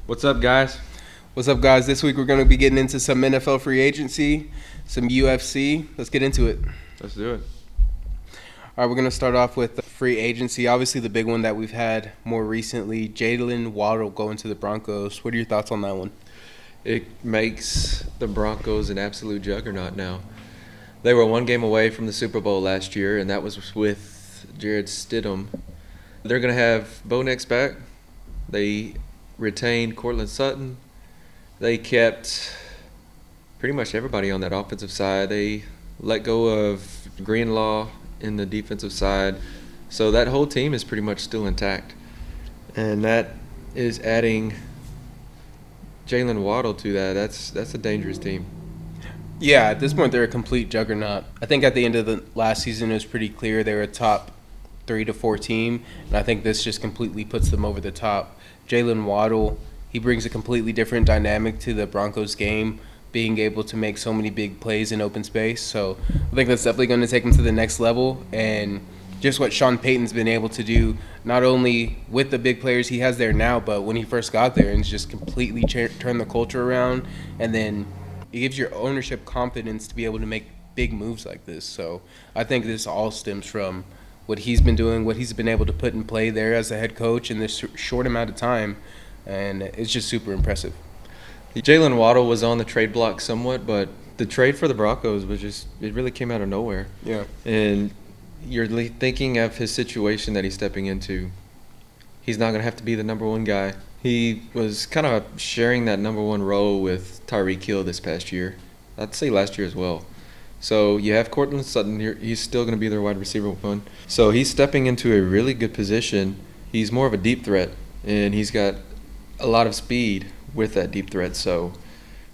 What's up, guys? What's up, guys? This week we're going to be getting into some NFL free agency, some UFC. Let's get into it. Let's do it. All right, we're going to start off with the free agency. Obviously, the big one that we've had more recently, Waddle going to the Broncos. What are your thoughts on that one? It makes the Broncos an absolute juggernaut now. They were one game away from the Super Bowl last year, and that was with Jared Stidham. They're going to have Bo Nix back. They retained Cortland Sutton. They kept pretty much everybody on that offensive side. They let go of Greenlaw in the defensive side. So that whole team is pretty much still intact. And that is adding Jalen Waddle to that. That's a dangerous team. Yeah, at this point, they're a complete juggernaut. I think at the end of the last season, it was pretty clear they were a top 3 to 4 team, and I think this just completely puts them over the top. Jalen Waddle, he brings a completely different dynamic to the Broncos game, being able to make so many big plays in open space. So I think that's definitely going to take him to the next level, and just what Sean Payton's been able to do, not only with the big players he has there now, but when he first got there, and just completely turn the culture around, and then it gives your ownership confidence to be able to make big moves like this. So I think this all stems from what he's been doing, what he's been able to put in play there as a head coach in this short amount of time, and it's just super impressive. Jalen Waddle was on the trade block somewhat, but the trade for the Broncos was it really came out of nowhere. Yeah. And you're thinking of his situation that he's stepping into. He's not going to have to be the number one guy. He was kind of sharing that number one role with Tyreek Hill this past year. I'd say last year as well. So you have Cortland Sutton here. He's still going to be their wide receiver one. So he's stepping into a really good position. He's more of a deep threat, and he's got a lot of speed with that deep threat. So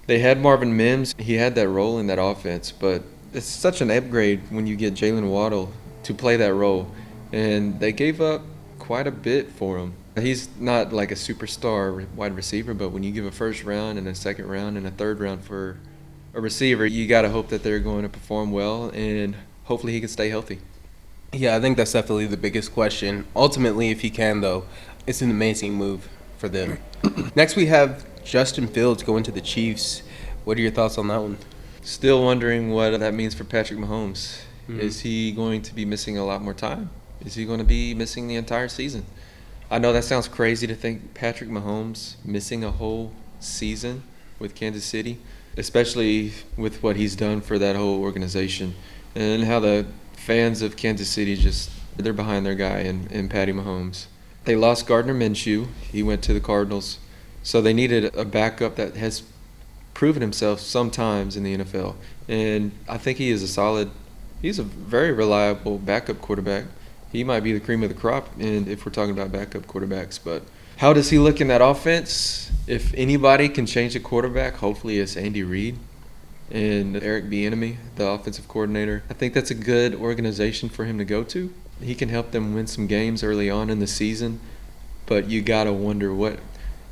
they had Marvin Mims. He had that role in that offense, but it's such an upgrade when you get Jalen Waddle to play that role. And they gave up quite a bit for him. He's not like a superstar wide receiver, but when you give a first round and a second round and a third round for a receiver, you got to hope that they're going to perform well, and hopefully he can stay healthy. Yeah, I think that's definitely the biggest question. Ultimately, if he can, though, it's an amazing move for them. Next, we have Justin Fields going to the Chiefs. What are your thoughts on that one? Still wondering what that means for Patrick Mahomes. Is he going to be missing a lot more time? Is he going to be missing the entire season? I know that sounds crazy to think Patrick Mahomes missing a whole season with Kansas City, especially with what he's done for that whole organization and how the fans of Kansas City they're behind their guy in Patty Mahomes. They lost Gardner Minshew. He went to the Cardinals. So they needed a backup that has proven himself sometimes in the NFL. And I think he's a very reliable backup quarterback. He might be the cream of the crop, and if we're talking about backup quarterbacks. But how does he look in that offense? If anybody can change the quarterback, hopefully it's Andy Reid and Eric Bieniemy, the offensive coordinator. I think that's a good organization for him to go to. He can help them win some games early on in the season, but you got to wonder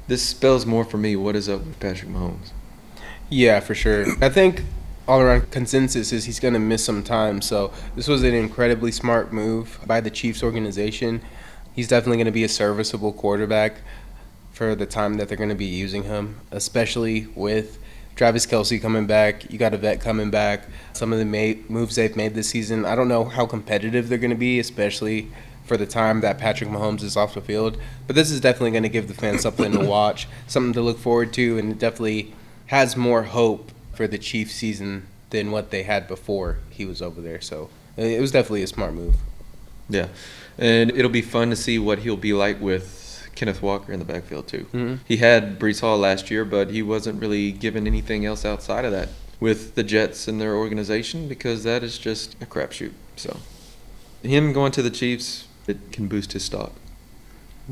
this spells more for me. What is up with Patrick Mahomes? Yeah, for sure. I think all around consensus is he's going to miss some time. So this was an incredibly smart move by the Chiefs organization. He's definitely going to be a serviceable quarterback for the time that they're going to be using him, especially with Travis Kelce coming back. You got a vet coming back. Some of the moves they've made this season, I don't know how competitive they're going to be, especially for the time that Patrick Mahomes is off the field. But this is definitely going to give the fans something to watch, something to look forward to, and it definitely has more hope for the Chiefs season than what they had before he was over there. So it was definitely a smart move. Yeah, and it'll be fun to see what he'll be like with Kenneth Walker in the backfield too. Mm-hmm. He had Breece Hall last year, but he wasn't really given anything else outside of that with the Jets and their organization because that is just a crapshoot. So him going to the Chiefs, it can boost his stock.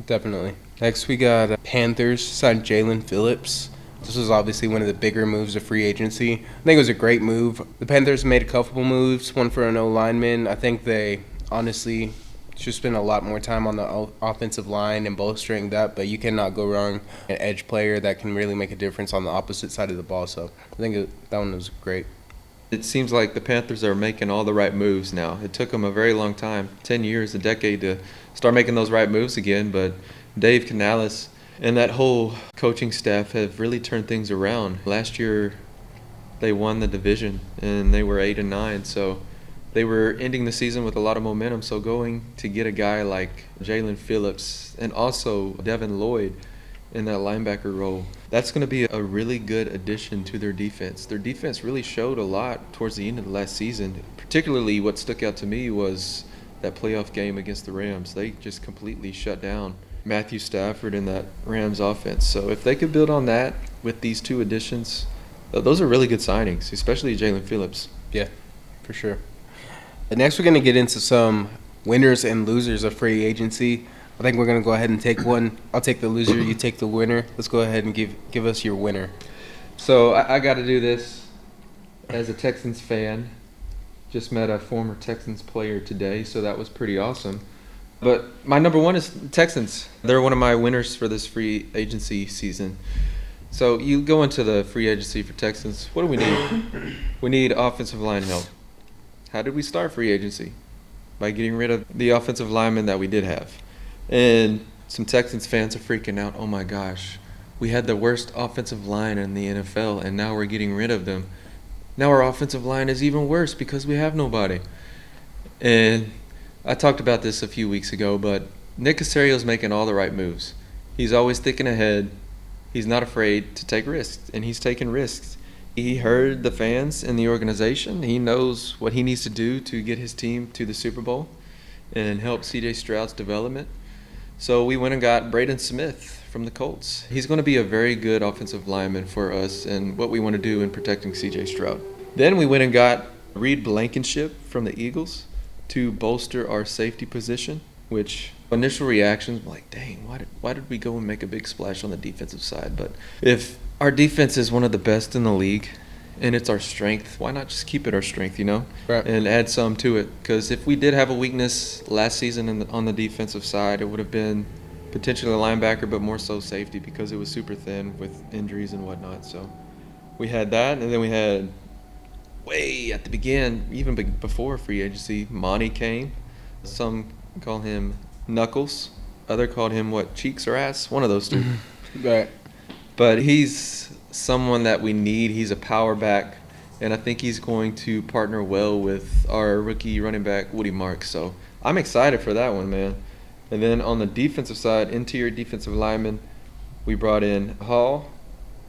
Definitely. Next we got Panthers signed Jalen Phillips. This was obviously one of the bigger moves of free agency. I think it was a great move. The Panthers made a couple moves, one for an O-lineman. I think they honestly should spend a lot more time on the offensive line and bolstering that, but you cannot go wrong. An edge player that can really make a difference on the opposite side of the ball. So I think that one was great. It seems like the Panthers are making all the right moves now. It took them a very long time, 10 years, a decade, to start making those right moves again, but Dave Canales And that whole coaching staff have really turned things around. Last year, they won the division, and they were 8-9, so they were ending the season with a lot of momentum. So going to get a guy like Jalen Phillips and also Devin Lloyd in that linebacker role, that's going to be a really good addition to their defense. Their defense really showed a lot towards the end of the last season. Particularly what stuck out to me was that playoff game against the Rams. They just completely shut down Matthew Stafford in that Rams offense. So if they could build on that with these two additions, those are really good signings, especially Jalen Phillips. Yeah, for sure. Next, we're going to get into some winners and losers of free agency. I think we're going to go ahead and take one. I'll take the loser, you take the winner. Let's go ahead and give us your winner. So I got to do this as a Texans fan. Just met a former Texans player today, so that was pretty awesome. But my number one is Texans. They're one of my winners for this free agency season. So you go into the free agency for Texans. What do we need? We need offensive line help. How did we start free agency? By getting rid of the offensive linemen that we did have. And some Texans fans are freaking out. Oh my gosh, we had the worst offensive line in the NFL, and now we're getting rid of them. Now our offensive line is even worse because we have nobody. And I talked about this a few weeks ago, but Nick Caserio's making all the right moves. He's always thinking ahead. He's not afraid to take risks, and he's taking risks. He heard the fans and the organization. He knows what he needs to do to get his team to the Super Bowl and help C.J. Stroud's development. So we went and got Braden Smith from the Colts. He's going to be a very good offensive lineman for us and what we want to do in protecting C.J. Stroud. Then we went and got Reed Blankenship from the Eagles to bolster our safety position, which initial reactions were like, dang, why did we go and make a big splash on the defensive side? But if our defense is one of the best in the league and it's our strength, why not just keep it our strength, Right. And add some to it? Because if we did have a weakness last season on the defensive side, it would have been potentially a linebacker, but more so safety because it was super thin with injuries and whatnot. So we had that, and then we had way at the beginning, even before free agency, Monty came. Some call him Knuckles. Other called him, Cheeks or Ass? One of those two. Right. But he's someone that we need. He's a power back, and I think he's going to partner well with our rookie running back, Woody Marks. So I'm excited for that one, man. And then on the defensive side, interior defensive lineman, we brought in Hall.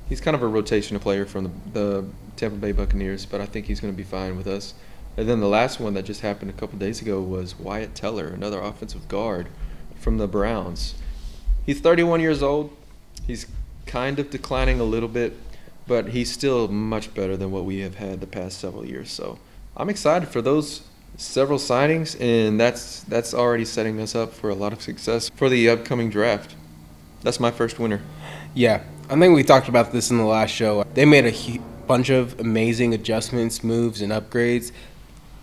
He's kind of a rotational player from the Tampa Bay Buccaneers, but I think he's going to be fine with us. And then the last one that just happened a couple days ago was Wyatt Teller, another offensive guard from the Browns. He's 31 years old. He's kind of declining a little bit, but he's still much better than what we have had the past several years. So I'm excited for those several signings, and that's already setting us up for a lot of success for the upcoming draft. That's my first winner. Yeah, I think we talked about this in the last show. They made a bunch of amazing adjustments, moves, and upgrades.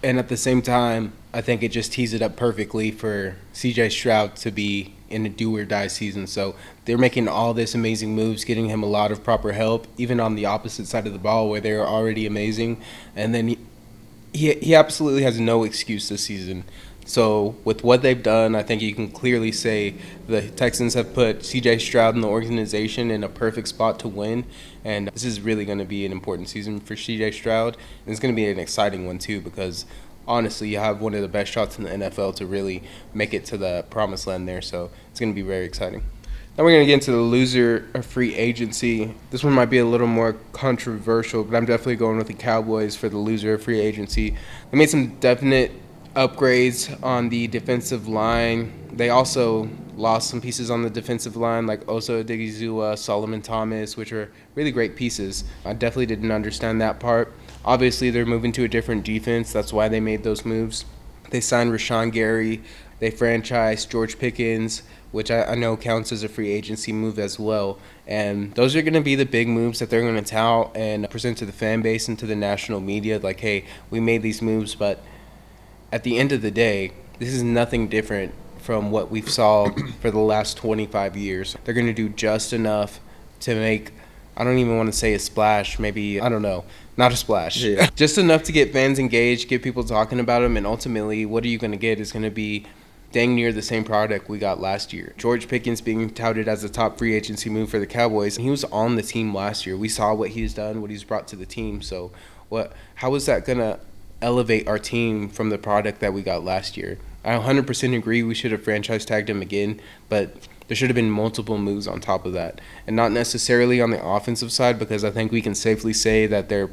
And at the same time, I think it just tees it up perfectly for C.J. Stroud to be in a do-or-die season. So they're making all this amazing moves, getting him a lot of proper help, even on the opposite side of the ball where they're already amazing. And then he absolutely has no excuse this season. So with what they've done, I think you can clearly say the Texans have put C.J. Stroud in the organization in a perfect spot to win. And this is really going to be an important season for C.J. Stroud. And it's going to be an exciting one, too, because honestly, you have one of the best shots in the NFL to really make it to the promised land there. So it's going to be very exciting. Now we're going to get into the loser of free agency. This one might be a little more controversial, but I'm definitely going with the Cowboys for the loser of free agency. They made some definite upgrades on the defensive line. They also lost some pieces on the defensive line like Osa Odigizua, Solomon Thomas, which are really great pieces. I definitely didn't understand that part. Obviously, they're moving to a different defense. That's why they made those moves. They signed Rashawn Gary. They franchised George Pickens, which I know counts as a free agency move as well. And those are going to be the big moves that they're going to tout and present to the fan base and to the national media. Like, hey, we made these moves, but at the end of the day, this is nothing different from what we've saw for the last 25 years. They're going to do just enough to make, I don't even want to say a splash, maybe, I don't know, not a splash. Yeah. Just enough to get fans engaged, get people talking about them, and ultimately what are you going to get is going to be dang near the same product we got last year. George Pickens being touted as a top free agency move for the Cowboys. He was on the team last year. We saw what he's done, what he's brought to the team. So how is that going to elevate our team from the product that we got last year? I 100% agree we should have franchise tagged him again, but there should have been multiple moves on top of that. And not necessarily on the offensive side, because I think we can safely say that they're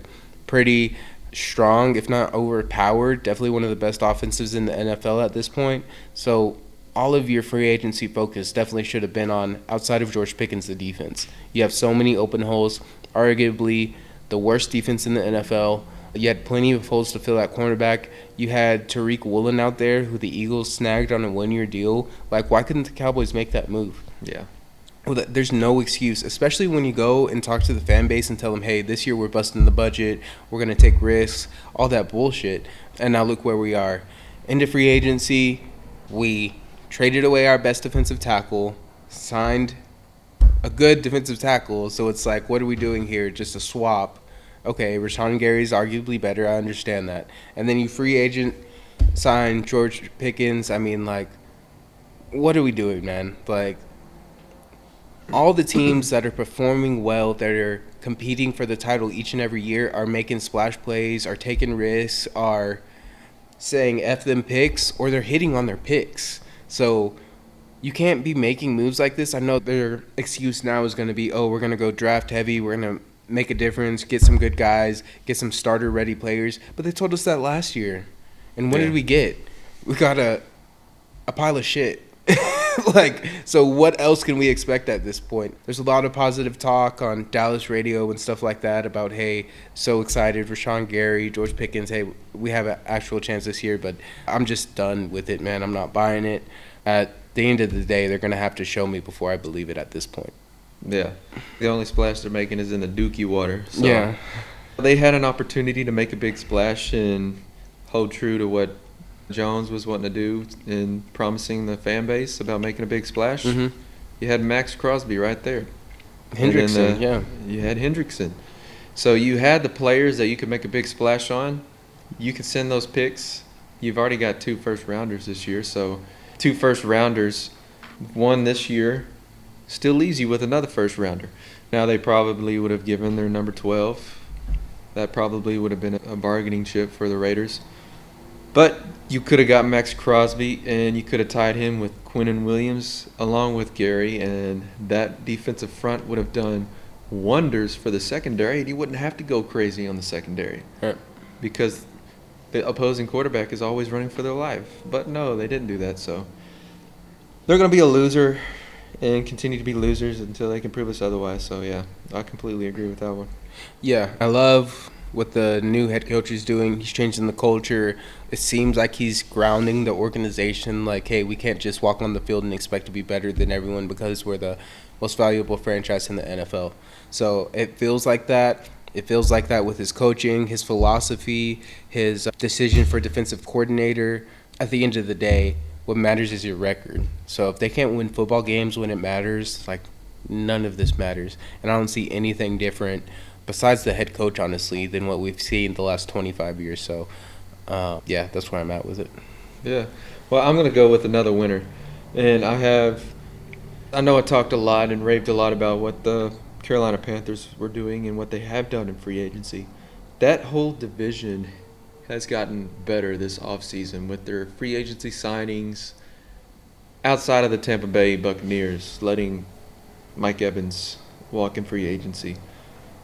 pretty strong, if not overpowered. Definitely one of the best offensives in the NFL at this point. So all of your free agency focus definitely should have been on, outside of George Pickens, the defense. You have so many open holes, arguably the worst defense in the NFL. You had plenty of holes to fill at cornerback. You had Tariq Woolen out there, who the Eagles snagged on a one-year deal. Like, why couldn't the Cowboys make that move? Yeah. Well, there's no excuse, especially when you go and talk to the fan base and tell them, hey, this year we're busting the budget, we're going to take risks, all that bullshit. And now look where we are. Into free agency, we traded away our best defensive tackle, signed a good defensive tackle. So it's like, what are we doing here? Just a swap. Okay, Rashawn Gary's arguably better. I understand that. And then you free agent sign George Pickens. I mean, like, what are we doing, man? Like, all the teams that are performing well, that are competing for the title each and every year, are making splash plays, are taking risks, are saying F them picks, or they're hitting on their picks. So you can't be making moves like this. I know their excuse now is going to be, oh, we're going to go draft heavy, we're going to make a difference, get some good guys, get some starter-ready players. But they told us that last year. And what did we get? We got a pile of shit. Like, so what else can we expect at this point? There's a lot of positive talk on Dallas radio and stuff like that about, hey, so excited, Rashawn Gary, George Pickens, hey, we have an actual chance this year. But I'm just done with it, man. I'm not buying it. At the end of the day, they're going to have to show me before I believe it at this point. Yeah. The only splash they're making is in the Dookie water. So yeah. They had an opportunity to make a big splash and hold true to what Jones was wanting to do in promising the fan base about making a big splash. Mm-hmm. You had Max Crosby right there. Hendrickson, yeah. You had Hendrickson. So you had the players that you could make a big splash on. You could send those picks. You've already got 2 first-rounders this year. So 2 first-rounders, one this year, still leaves you with another first-rounder. Now they probably would have given their number 12. That probably would have been a bargaining chip for the Raiders. But you could have got Max Crosby, and you could have tied him with Quinnen Williams along with Gary, and that defensive front would have done wonders for the secondary, and you wouldn't have to go crazy on the secondary. Right. Because the opposing quarterback is always running for their life. But no, they didn't do that, so they're going to be a loser and continue to be losers until they can prove us otherwise. So, yeah, I completely agree with that one. Yeah, I love what the new head coach is doing. He's changing the culture. It seems like he's grounding the organization. Like, hey, we can't just walk on the field and expect to be better than everyone because we're the most valuable franchise in the NFL. So it feels like that. It feels like that with his coaching, his philosophy, his decision for defensive coordinator. At the end of the day, what matters is your record. So if they can't win football games when it matters, like, none of this matters. And I don't see anything different besides the head coach, honestly, than what we've seen the last 25 years. So, yeah, that's where I'm at with it. Yeah. Well, I'm going to go with another winner. And I know I talked a lot and raved a lot about what the Carolina Panthers were doing and what they have done in free agency. That whole division has gotten better this offseason with their free agency signings outside of the Tampa Bay Buccaneers, letting Mike Evans walk in free agency.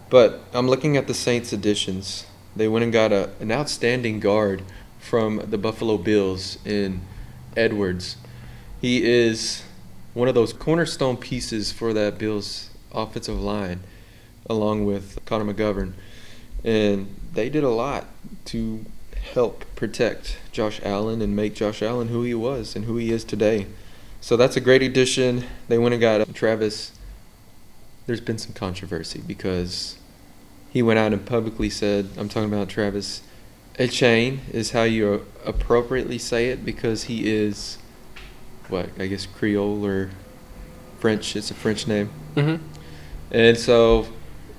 But I'm looking at the Saints additions. They went and got an outstanding guard from the Buffalo Bills in Edwards. He is one of those cornerstone pieces for that Bills offensive line, along with Connor McGovern. And they did a lot to help protect Josh Allen and make Josh Allen who he was and who he is today. So that's a great addition. They went and got Travis. There's been some controversy because he went out and publicly said, I'm talking about Travis Etienne is how you appropriately say it, because he is, I guess Creole or French. It's a French name. Mm-hmm. And so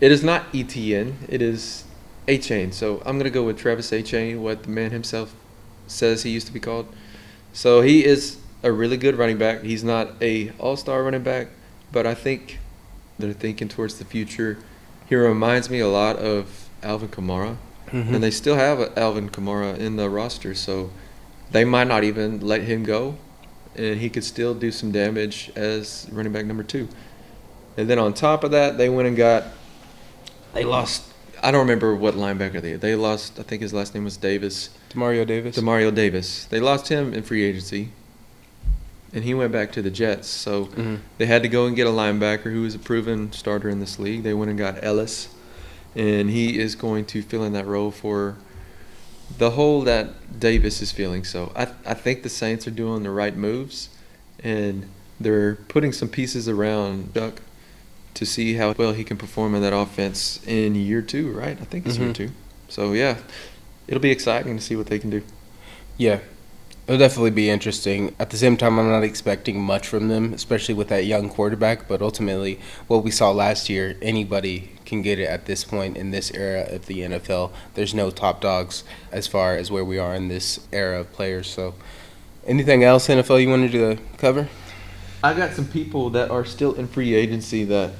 it is not Etienne. It is Etienne. So I'm going to go with Travis Etienne, what the man himself says he used to be called. So he is a really good running back. He's not a all-star running back, but I think they're thinking towards the future. He reminds me a lot of Alvin Kamara, and they still have Alvin Kamara in the roster, so they might not even let him go, and he could still do some damage as running back number 2. And then on top of that, they lost. I don't remember what linebacker they lost. I think his last name was Davis. Demario Davis. Demario Davis. They lost him in free agency, and he went back to the Jets. So they had to go and get a linebacker who is a proven starter in this league. They went and got Ellis, and he is going to fill in that role for the hole that Davis is feeling. So I think the Saints are doing the right moves, and they're putting some pieces around Duck to see how well he can perform in that offense in year 2, right? I think it's year 2. So, yeah, it'll be exciting to see what they can do. Yeah, it'll definitely be interesting. At the same time, I'm not expecting much from them, especially with that young quarterback. But ultimately, what we saw last year, anybody can get it at this point in this era of the NFL. There's no top dogs as far as where we are in this era of players. So, anything else, NFL, you wanted to cover? I got some people that are still in free agency that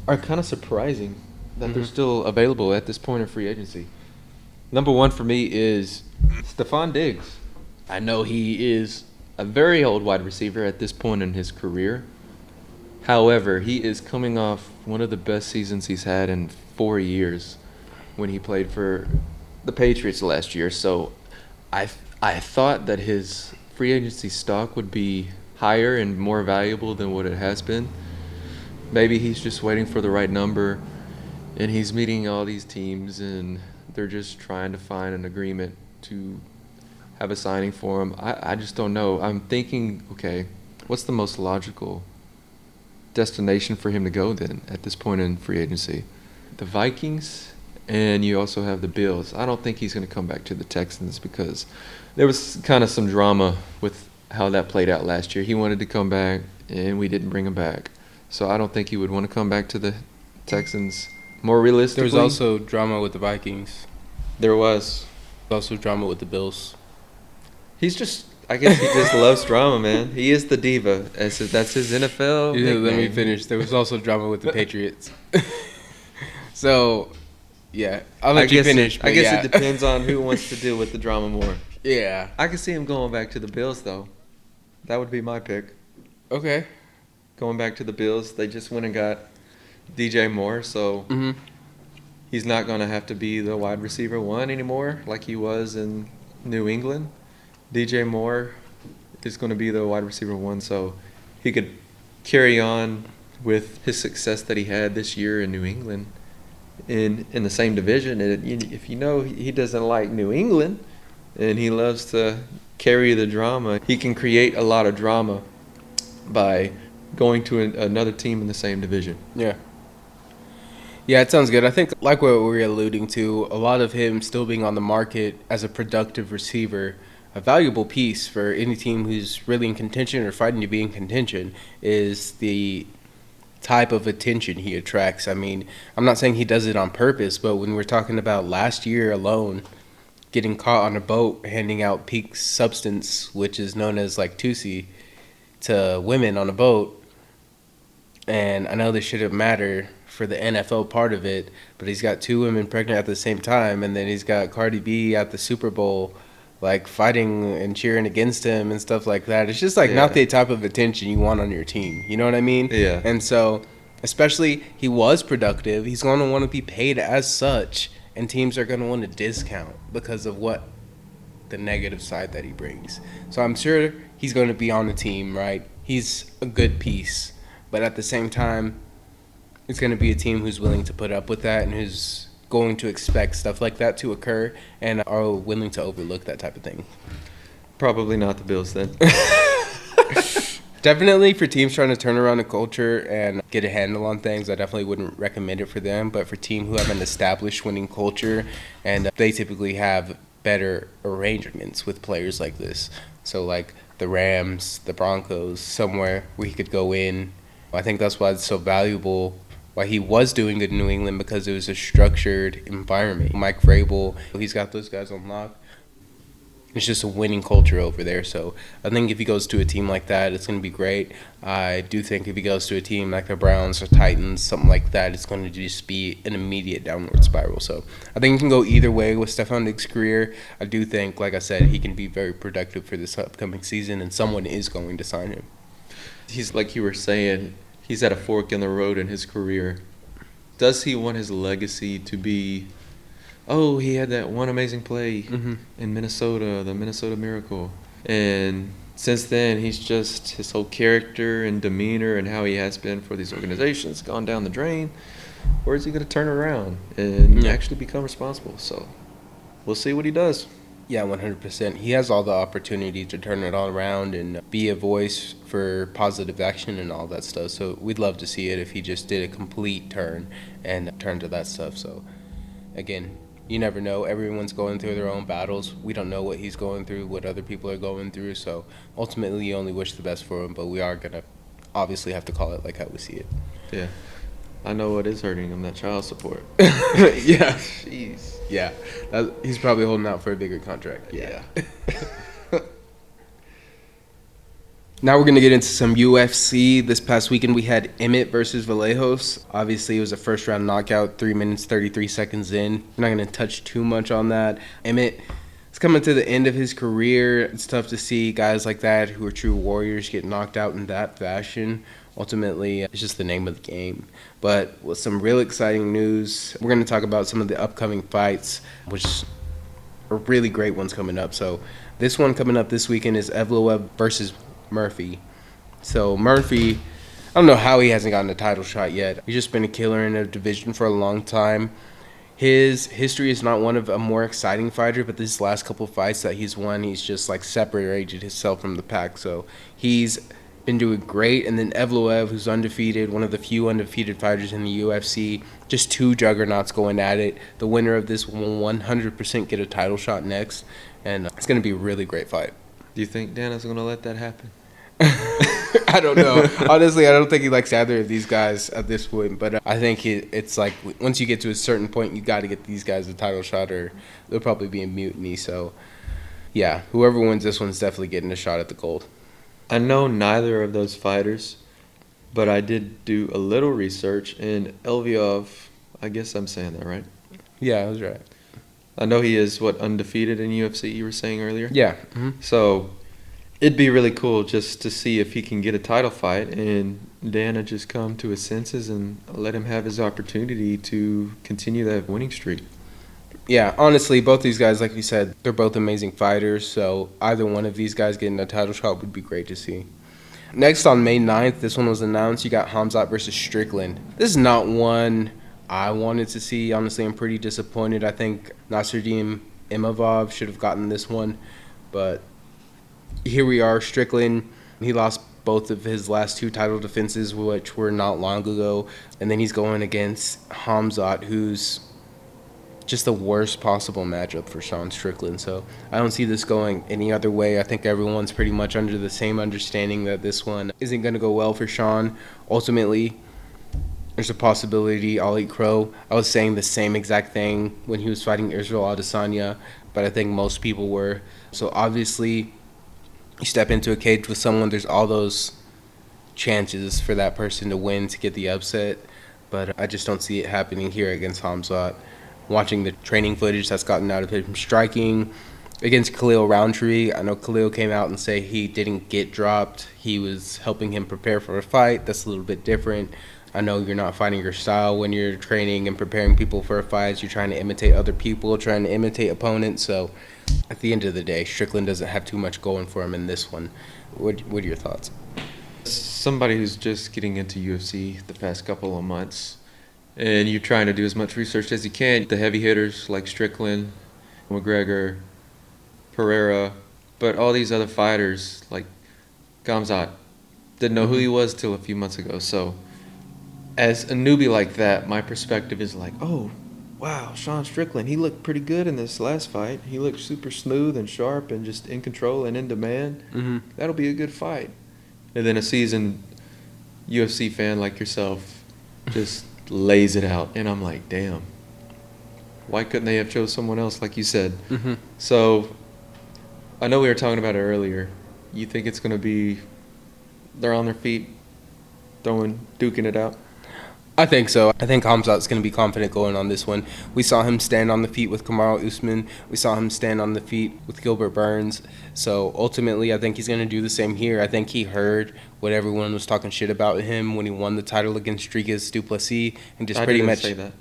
are kind of surprising that they're still available at this point in free agency. Number 1 for me is Stephon Diggs. I know he is a very old wide receiver at this point in his career. However, he is coming off one of the best seasons he's had in 4 years when he played for the Patriots last year. So I thought that his free agency stock would be higher and more valuable than what it has been. Maybe he's just waiting for the right number, and he's meeting all these teams, and they're just trying to find an agreement to have a signing for him. I just don't know. I'm thinking, okay, what's the most logical destination for him to go then at this point in free agency? The Vikings, and you also have the Bills. I don't think he's going to come back to the Texans because there was kind of some drama with how that played out last year. He wanted to come back, and we didn't bring him back. So I don't think he would want to come back to the Texans. More realistically, There was also drama with the Vikings. There was. Also drama with the Bills. I guess he just loves drama, man. He is the diva. That's his NFL Let me nickname. finish. There was also drama with the Patriots. So, yeah, I'll let you finish. I guess it depends on who wants to deal with the drama more. Yeah. I can see him going back to the Bills, though. That would be my pick. Okay. Going back to the Bills, they just went and got DJ Moore, so he's not going to have to be the wide receiver 1 anymore like he was in New England. DJ Moore is going to be the wide receiver 1, so he could carry on with his success that he had this year in New England in the same division. And if you know he doesn't like New England and he loves to carry the drama, he can create a lot of drama by going to another team in the same division. Yeah. Yeah, it sounds good. I think, like what we were alluding to, a lot of him still being on the market as a productive receiver, a valuable piece for any team who's really in contention or fighting to be in contention, is the type of attention he attracts. I mean, I'm not saying he does it on purpose, but when we're talking about last year alone, getting caught on a boat handing out peak substance, which is known as like Tusi, to women on a boat, and I know this shouldn't matter for the NFL part of it, but he's got 2 women pregnant at the same time, and then he's got Cardi B at the Super Bowl, like fighting and cheering against him and stuff like that. It's just like not the type of attention you want on your team. You know what I mean? Yeah. And so, especially he was productive, he's going to want to be paid as such, and teams are going to want to discount because of what the negative side that he brings. So I'm sure he's going to be on the team, right? He's a good piece, but at the same time, it's going to be a team who's willing to put up with that and who's going to expect stuff like that to occur and are willing to overlook that type of thing. Probably not the Bills then. Definitely for teams trying to turn around a culture and get a handle on things, I definitely wouldn't recommend it for them. But for teams who have an established winning culture, and they typically have better arrangements with players like this. So like the Rams, the Broncos, somewhere where he could go in. I think that's why it's so valuable, why he was doing good in New England, because it was a structured environment. Mike Vrabel, he's got those guys on lock. It's just a winning culture over there. So I think if he goes to a team like that, it's going to be great. I do think if he goes to a team like the Browns or Titans, something like that, it's going to just be an immediate downward spiral. So I think it can go either way with Stephon Diggs' career. I do think, like I said, he can be very productive for this upcoming season, and someone is going to sign him. He's, like you were saying, he's at a fork in the road in his career. Does he want his legacy to be, oh, he had that one amazing play in Minnesota, the Minnesota Miracle. And since then, he's just, his whole character and demeanor and how he has been for these organizations gone down the drain. Or is he going to turn around and actually become responsible? So we'll see what he does. Yeah, 100%. He has all the opportunity to turn it all around and be a voice for positive action and all that stuff. So we'd love to see it if he just did a complete turn and turned to that stuff. So, again, you never know. Everyone's going through their own battles. We don't know what he's going through, what other people are going through. So, ultimately, you only wish the best for him. But we are going to obviously have to call it like how we see it. Yeah. I know what is hurting him, that child support. Yeah. Jeez. Yeah. He's probably holding out for a bigger contract. Yeah. Now we're going to get into some UFC. This past weekend we had Emmett versus Vallejos. Obviously, it was a first-round knockout, 3 minutes, 33 seconds in. We're not going to touch too much on that. Emmett is coming to the end of his career. It's tough to see guys like that who are true warriors get knocked out in that fashion. Ultimately, it's just the name of the game. But with some real exciting news, we're going to talk about some of the upcoming fights, which are really great ones coming up. So this one coming up this weekend is Evloev versus Murphy. So Murphy, I don't know how he hasn't gotten a title shot yet. He's just been a killer in a division for a long time. His history is not one of a more exciting fighter, but these last couple of fights that he's won, he's just like separated himself from the pack. So he's been doing great. And then Evloev, who's undefeated, one of the few undefeated fighters in the UFC, just two juggernauts going at it. The winner of this will 100% get a title shot next, and it's going to be a really great fight. Do you think Dana's going to let that happen? I don't know. Honestly, I don't think he likes either of these guys at this point. But I think it's like once you get to a certain point, you got to get these guys a title shot or they'll probably be in mutiny. So, yeah, whoever wins this one's definitely getting a shot at the gold. I know neither of those fighters, but I did do a little research. And Elviov, I guess I'm saying that right? Yeah, that's right. I know he is, undefeated in UFC, you were saying earlier? Yeah. So it'd be really cool just to see if he can get a title fight and Dana just come to his senses and let him have his opportunity to continue that winning streak. Yeah, honestly, both these guys, like you said, they're both amazing fighters. So either one of these guys getting a title shot would be great to see. Next on May 9th, this one was announced. You got Hamzat versus Strickland. This is not one I wanted to see. Honestly, I'm pretty disappointed. I think Nasruddin Imavov should have gotten this one. But here we are, Strickland. He lost both of his last two title defenses, which were not long ago. And then he's going against Hamzat, who's just the worst possible matchup for Sean Strickland. So I don't see this going any other way. I think everyone's pretty much under the same understanding that this one isn't going to go well for Sean. Ultimately, there's a possibility I'll eat crow. I was saying the same exact thing when he was fighting Israel Adesanya, but I think most people were. So obviously, you step into a cage with someone, there's all those chances for that person to win, to get the upset. But I just don't see it happening here against Hamzat. Watching the training footage that's gotten out of him striking against Khalil Roundtree, I know Khalil came out and say he didn't get dropped. He was helping him prepare for a fight. That's a little bit different. I know you're not finding your style when you're training and preparing people for fights. You're trying to imitate other people, trying to imitate opponents. So at the end of the day, Strickland doesn't have too much going for him in this one. What are your thoughts? Somebody who's just getting into UFC the past couple of months, and you're trying to do as much research as you can. The heavy hitters like Strickland, McGregor, Pereira, but all these other fighters like Gamzat didn't know who he was till a few months ago. So as a newbie like that, my perspective is like, oh, wow, Sean Strickland, he looked pretty good in this last fight. He looked super smooth and sharp and just in control and in demand. That'll be a good fight. And then a seasoned UFC fan like yourself just lays it out. And I'm like, damn, why couldn't they have chose someone else like you said? So I know we were talking about it earlier. You think it's going to be they're on their feet, duking it out? I think so. I think Hamzat's going to be confident going on this one. We saw him stand on the feet with Kamaru Usman. We saw him stand on the feet with Gilbert Burns. So ultimately, I think he's going to do the same here. I think he heard what everyone was talking shit about him when he won the title against Dricus du Plessis and just pretty much say that.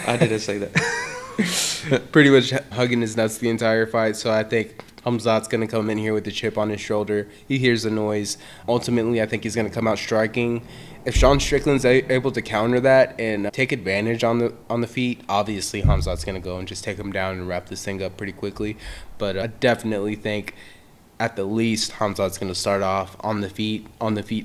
I didn't say that. Pretty much hugging his nuts the entire fight. So I think Hamzat's going to come in here with a chip on his shoulder. He hears the noise. Ultimately, I think he's going to come out striking. If Sean Strickland's able to counter that and take advantage on the feet, obviously Hamzat's going to go and just take him down and wrap this thing up pretty quickly. But I definitely think at the least Hamzat's going to start off on the feet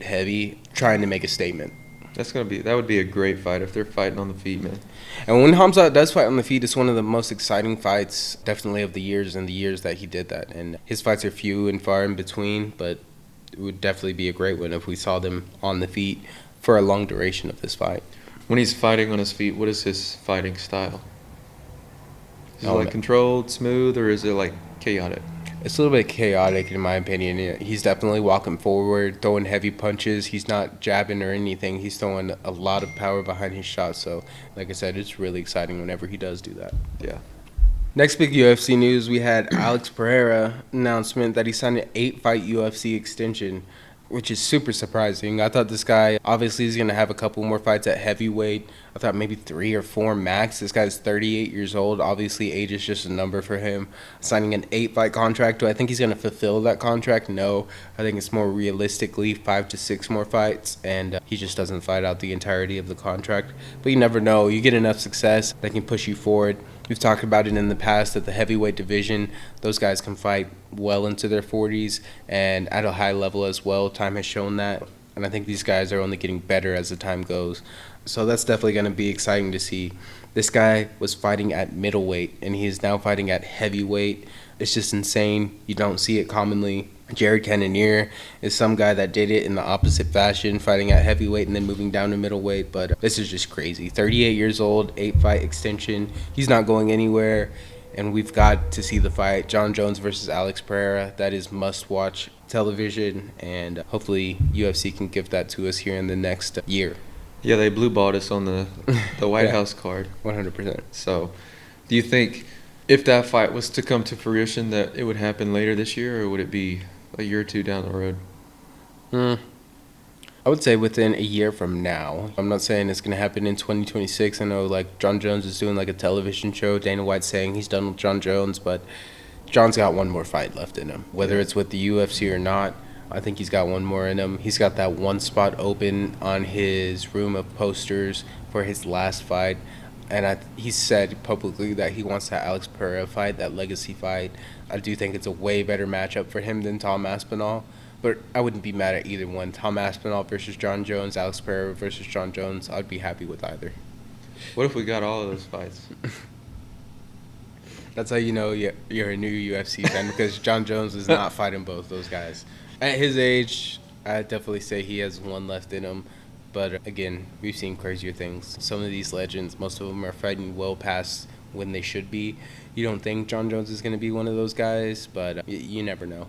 heavy, trying to make a statement. That would be a great fight if they're fighting on the feet, man. And when Hamzat does fight on the feet, it's one of the most exciting fights, definitely of the years and the years that he did that. And his fights are few and far in between, but it would definitely be a great one if we saw them on the feet for a long duration of this fight. When he's fighting on his feet, what is his fighting style? Is it controlled, smooth, or is it like chaotic? It's a little bit chaotic in my opinion. He's definitely walking forward, throwing heavy punches. He's not jabbing or anything. He's throwing a lot of power behind his shots. So, like I said, it's really exciting whenever he does do that. Yeah. Next big UFC news, we had Alex Pereira announcement that he signed an 8-fight UFC extension, which is super surprising. I thought this guy, obviously, he's going to have a couple more fights at heavyweight. I thought maybe 3 or 4 max. This guy's 38 years old. Obviously, age is just a number for him. Signing an 8-fight contract, do I think he's going to fulfill that contract? No. I think it's more realistically 5 to 6 more fights, and he just doesn't fight out the entirety of the contract. But you never know. You get enough success that can push you forward. We've talked about it in the past that the heavyweight division, those guys can fight well into their 40s and at a high level as well. Time has shown that. And I think these guys are only getting better as the time goes. So that's definitely going to be exciting to see. This guy was fighting at middleweight, and he is now fighting at heavyweight. It's just insane. You don't see it commonly. Jared Cannonier is some guy that did it in the opposite fashion, fighting at heavyweight and then moving down to middleweight. But this is just crazy. 38 years old, 8-fight extension. He's not going anywhere. And we've got to see the fight, Jon Jones versus Alex Pereira. That is must-watch television, and hopefully UFC can give that to us here in the next year. Yeah, they blue balled us on the White House card. 100%. So, do you think if that fight was to come to fruition that it would happen later this year, or would it be a year or two down the road? I would say within a year from now. I'm not saying it's going to happen in 2026. I know like Jon Jones is doing like a television show. Dana White's saying he's done with Jon Jones, but Jon's got one more fight left in him. Whether it's with the UFC or not, I think he's got one more in him. He's got that one spot open on his room of posters for his last fight. And he said publicly that he wants that Alex Pereira fight, that legacy fight. I do think it's a way better matchup for him than Tom Aspinall. But I wouldn't be mad at either one. Tom Aspinall versus Jon Jones, Alex Pereira versus Jon Jones. I'd be happy with either. What if we got all of those fights? That's how you know you're a new UFC fan, because Jon Jones is not fighting both those guys. At his age, I'd definitely say he has one left in him. But again, we've seen crazier things. Some of these legends, most of them are fighting well past when they should be. You don't think Jon Jones is going to be one of those guys, but you never know.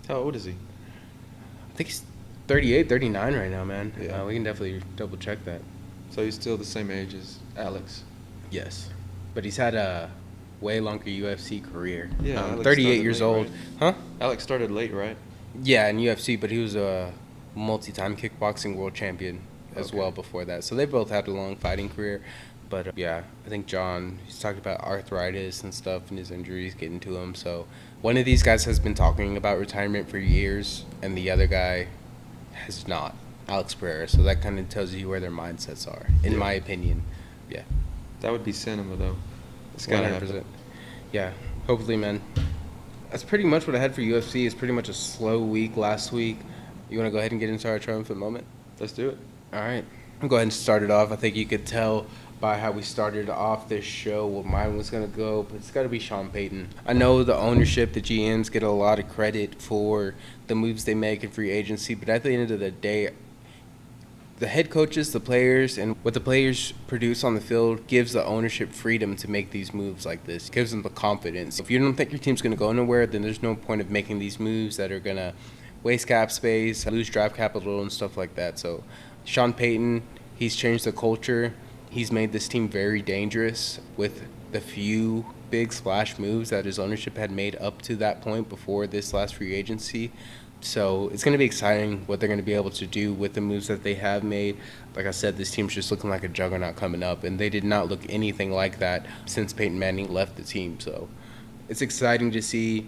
How old is he? I think he's 38, 39 right now, man. Yeah. We can definitely double check that. So he's still the same age as Alex? Yes. But he's had a way longer UFC career. Yeah, Alex 38 years late, old. right? Huh? Alex started late, right? Yeah, in UFC, but he was a multi-time kickboxing world champion as well before that. So they both had a long fighting career. But yeah, I think Jon, he's talked about arthritis and stuff and his injuries getting to him. So one of these guys has been talking about retirement for years, and the other guy has not, Alex Pereira. So that kind of tells you where their mindsets are, in my opinion. Yeah. That would be cinema, though. It's got to happen. Yeah, hopefully, man. That's pretty much what I had for UFC. It's pretty much a slow week last week. You want to go ahead and get into our triumphant moment? Let's do it. All right. I'll go ahead and start it off. I think you could tell by how we started off this show what mine was going to go, but it's got to be Sean Payton. I know the ownership, the GMs get a lot of credit for the moves they make in free agency, but at the end of the day, The head coaches, the players, and what the players produce on the field gives the ownership freedom to make these moves like this. It gives them the confidence. If you don't think your team's going to go nowhere, then there's no point of making these moves that are going to waste cap space, lose draft capital, and stuff like that. So Sean Payton, he's changed the culture. He's made this team very dangerous with the few big splash moves that his ownership had made up to that point before this last free agency. So it's going to be exciting what they're going to be able to do with the moves that they have made. Like I said, this team's just looking like a juggernaut coming up, and they did not look anything like that since Peyton Manning left the team. So it's exciting to see.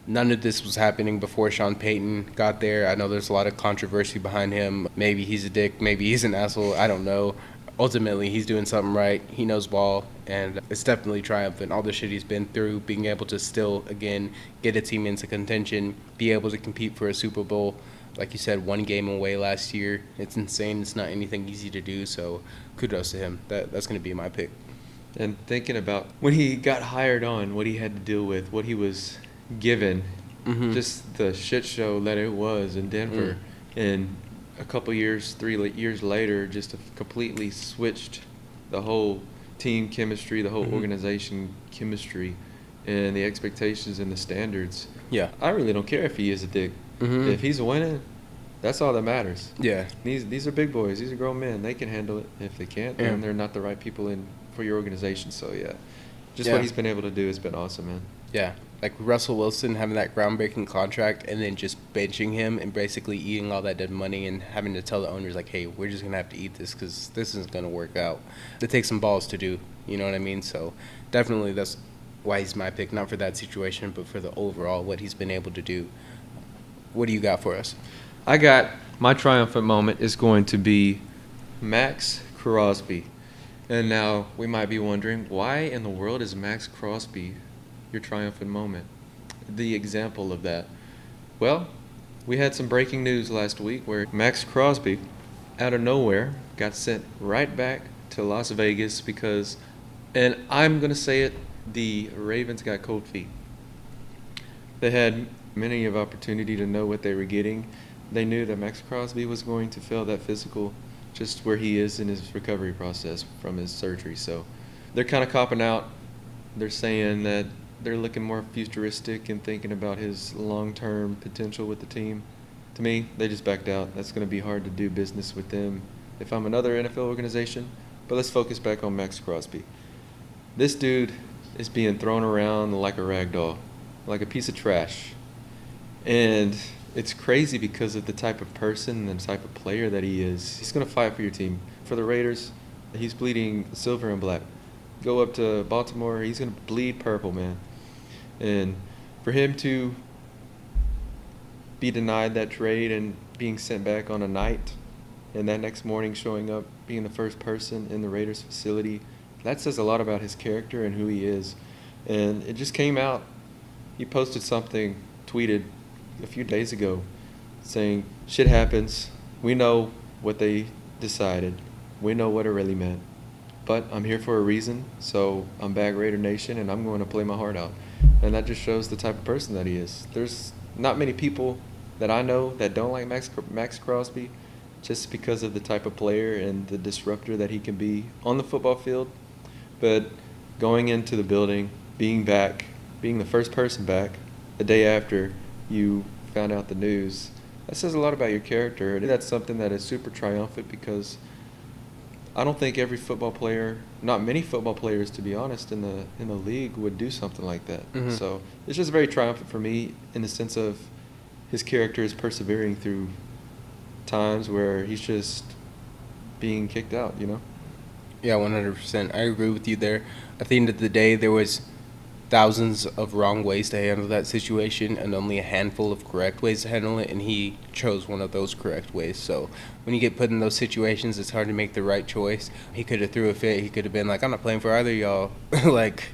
None of this was happening before Sean Payton got there. I know there's a lot of controversy behind him. Maybe he's a dick. Maybe he's an asshole. I don't know. Ultimately, he's doing something right. He knows ball, and it's definitely triumphant. All the shit he's been through, being able to still, again, get a team into contention, be able to compete for a Super Bowl. Like you said, 1 game away last year. It's insane. It's not anything easy to do, so kudos to him. That's going to be my pick. And thinking about when he got hired on, what he had to deal with, what he was given, just the shit show that it was in Denver. And a couple years, 3 years later, just completely switched the whole team chemistry, the whole organization chemistry, and the expectations and the standards. Yeah. I really don't care if he is a dick. If he's winning, that's all that matters. Yeah. These are big boys. These are grown men. They can handle it. If they can't, then they're not the right people for your organization. So, yeah. What he's been able to do has been awesome, man. Yeah. Like Russell Wilson having that groundbreaking contract and then just benching him and basically eating all that dead money and having to tell the owners, like, hey, we're just going to have to eat this because this isn't going to work out. It takes some balls to do, you know what I mean? So definitely that's why he's my pick, not for that situation, but for the overall, what he's been able to do. What do you got for us? I got my triumphant moment is going to be Max Crosby. And now we might be wondering, why in the world is Max Crosby your triumphant moment? The example of that. Well, we had some breaking news last week where Max Crosby, out of nowhere, got sent right back to Las Vegas because, and I'm going to say it, the Ravens got cold feet. They had many of opportunity to know what they were getting. They knew that Max Crosby was going to fail that physical just where he is in his recovery process from his surgery. So they're kind of copping out. They're saying that they're looking more futuristic and thinking about his long-term potential with the team. To me, they just backed out. That's going to be hard to do business with them if I'm another NFL organization. But let's focus back on Max Crosby. This dude is being thrown around like a rag doll, like a piece of trash. And it's crazy because of the type of person and the type of player that he is. He's going to fight for your team. For the Raiders, he's bleeding silver and black. Go up to Baltimore, he's going to bleed purple, man. And for him to be denied that trade and being sent back on a night, and that next morning showing up, being the first person in the Raiders facility, that says a lot about his character and who he is. And it just came out. He posted something, tweeted a few days ago, saying, shit happens. We know what they decided. We know what it really meant. But I'm here for a reason, so I'm back Raider Nation, and I'm going to play my heart out. And that just shows the type of person that he is. There's not many people that I know that don't like Max Crosby just because of the type of player and the disruptor that he can be on the football field. But going into the building, being back, being the first person back the day after you found out the news, that says a lot about your character. And that's something that is super triumphant because I don't think every football player, not many football players, to be honest, in the league would do something like that. So it's just very triumphant for me in the sense of his character is persevering through times where he's just being kicked out, you know? Yeah, 100%. I agree with you there. At the end of the day, there was thousands of wrong ways to handle that situation and only a handful of correct ways to handle it, and he chose one of those correct ways. So when you get put in those situations, it's hard to make the right choice. He could have threw a fit. He could have been like, I'm not playing for either of y'all.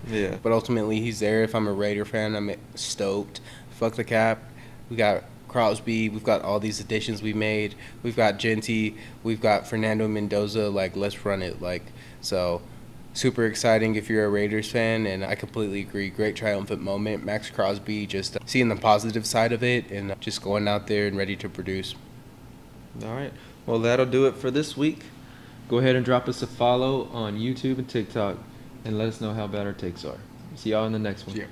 Yeah. But ultimately, he's there. If I'm a Raider fan, I'm stoked. Fuck the cap. We got Crosby. We've got all these additions we made. We've got Genty. We've got Fernando Mendoza. Let's run it. So super exciting if you're a Raiders fan, and I completely agree. Great triumphant moment. Max Crosby just seeing the positive side of it and just going out there and ready to produce. All right. Well, that'll do it for this week. Go ahead and drop us a follow on YouTube and TikTok and let us know how bad our takes are. See y'all in the next one. Yeah.